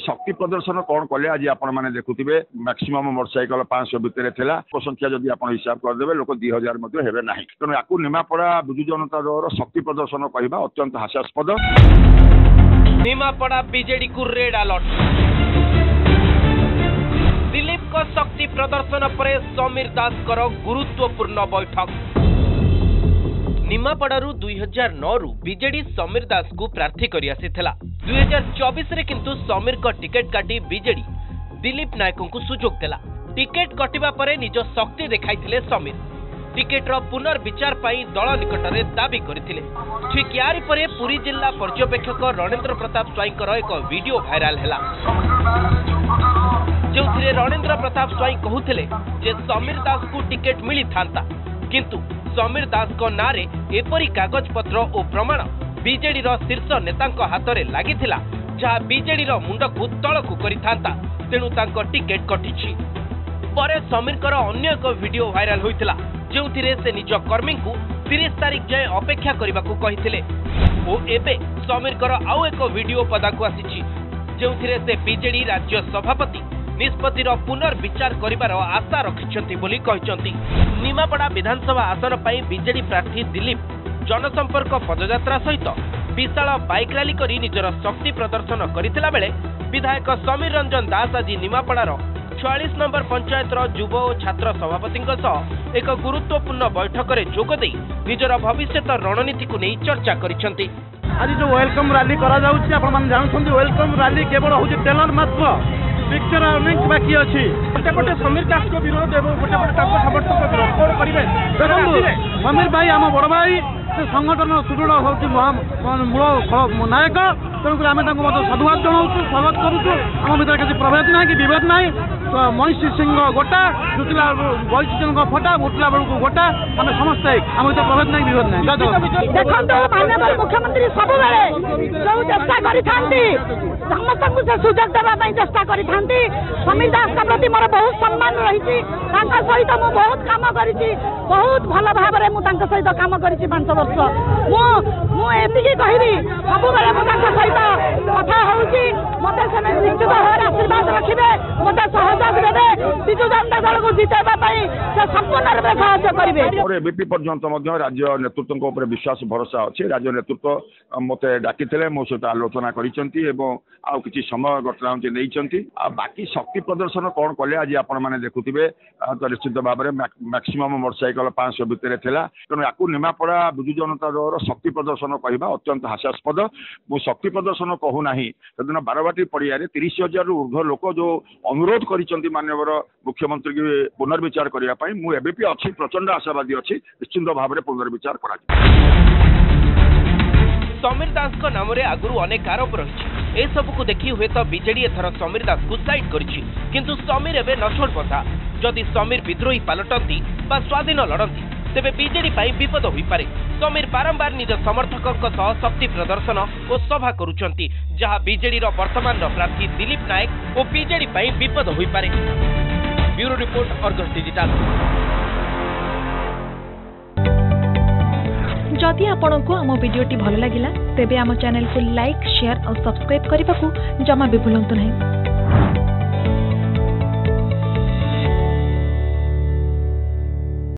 शक्ति प्रदर्शन कौन कले आज आपने देखुवे मैक्सिमम मोटरसाइकल 500 भितर थिला संख्या जदि आप हिसाब करदे लोक 2000 हेबे ना तेणु या निमापड़ा विजु जनता दल शक्ति प्रदर्शन कहवा अत्यंत हास्यास्पद। निमापड़ा बीजेडी को रेड अलर्ट। दिलीप को शक्ति प्रदर्शन पर समीर दास गुरुत्वपूर्ण बैठक। निमापड़ारू 2009 रु बीजेडी समीर दास को प्रार्थी करि आसीथिला। 2024 रे किंतु समीर को टिकेट काटी बीजेडी दिलीप नायक को सुजोग देला। टिकेट कटिबा परे निज शक्ति देखाइथिले समीर। टिकेट रो पुनर्विचार पाई दल निकटरे दाबी करथिले। ठीक यारी परे पुरी जिला पर्यवेक्षक रणेंद्र प्रताप स्वाई एक वीडियो भाइराल हैला जोथिरे रणेंद्र प्रताप स्वाई कहूथिले जे समीर दास को टिकेट मिली थांता किंतु समीर दास को नारे एपरी कागज पत्र और प्रमाण बीजेडी रो शीर्ष नेता हाथ में लगी जहाँ बीजेडी रो मुंड को तल को करिथांता तेणु तांको टिकेट कटिछि। परे समीर कर अन्य एक वीडियो भाइराल होइतिला जोथिरे से निज कर्मी को 30 तारिख जाए अपेक्षा करने को कहिथिले और एबे समीर कर आउ एक वीडियो पदाकू आसीछि जोथिरे से बीजेडी राज्य सभापति निष्पत्तिर पुनर्विचार करिबार आशा रखिछंती बोली कहिसंती। निमापड़ा विधानसभा आसन पर बीजेडी प्रार्थी दिलीप जनसंपर्क पदयात्रा सहित विशाल बाइक रैली करी निजर शक्ति प्रदर्शन करथिला बेले विधायक समीर रंजन दास आज निमापड़ार 46 नंबर पंचायत युव और छात्र सभापति एक गुरुत्वपूर्ण बैठक में जोग दे निजर भविष्य रणनीति को नहीं चर्चा करिसंती। आज जो वेलकम रैली करा जाउछि आपण मन जानछंती वेलकम रैली केवल होछि टेलर मात्र पिक्चर अनेक बाकी अच्छी गोटे समीर दास को विरोध एवं गोटे समर्थक विरोध कौन करेंगे। समीर भाई आम बड़ भाई से संगठन सुदृढ़ हूँ मूल नायक तेणुक आम साधुवाद जनाऊँ स्वागत करुचु। आम भर किसी प्रभेद ना कि विभेद ना मनीषी सिंह गोटा जुटिला बईचन फटा उठला बेलू गोटा आम समस्त आम भर प्रभेद ना विभेद ना। देखो मुख्यमंत्री सब जो चेष्टा कर सुजोग देवाई चेष्टा कर समीर दास प्रति मोर बहुत सम्मान रही सहित मु बहुत काम कर बहुत भल भाव में सहित काम कर 5 वर्ष मुझे कहबी सब सहित कथा होती मत निश्चित भाव आशीर्वाद रखिए मत सहयोग देवे विजु जनता दल को जितेबाई से संपूर्ण रूप साहय करेंगे। एबीपी पर्यंत राज्य नेतृत्व विश्वास भरोसा अच्छे। राज्य नेतृत्व मत डाकी मो सहित आलोचना कर समय घटना नहीं बाकी शक्ति प्रदर्शन कौन कले आज आपने देखुवे तो निश्चित भाव में मैक्सिमम मोटरसाइकल 500 भितर थिला तेणु या निमापड़ा विजु जनता दल शक्ति प्रदर्शन कहवा अत्यंत हास्यास्पद। मु शक्ति प्रदर्शन कहूना सेदिन बारवाटी पड़िया 30,000 रु ऊर्ध्व लोक जो अनुरोध कर माननीय मुख्यमंत्री की पुनर्विचार करने मुझे अच्छी प्रचंड आशावादी अच्छी निश्चिंत भाव में पुनर्विचार करा। समीर दास को नाम आगुरी अनेक आरोप रही ए सब को देखी हुए तो बीजेडी एथर समीर दास को साइड करिछि किंतु समीर एबे नछोड़ बंधा जदि समीर विद्रोही पलटती बा स्वाधीन लड़ती तेबे बीजेडी पाई विपद होई पारे। समीर बारंबार निज समर्थकों सह शक्ति प्रदर्शन और सभा करुचंती जहां बीजेडी रो वर्तमान प्रार्थी दिलीप नायक और बीजेडी पाई विपद होई पारे। Bureau report Argus digital. जदि आपंक आम भिडी भल लगा तेब आम चैनल को लाइक शेयर और सब्सक्राइब करने को जमा भी भूलु नहीं।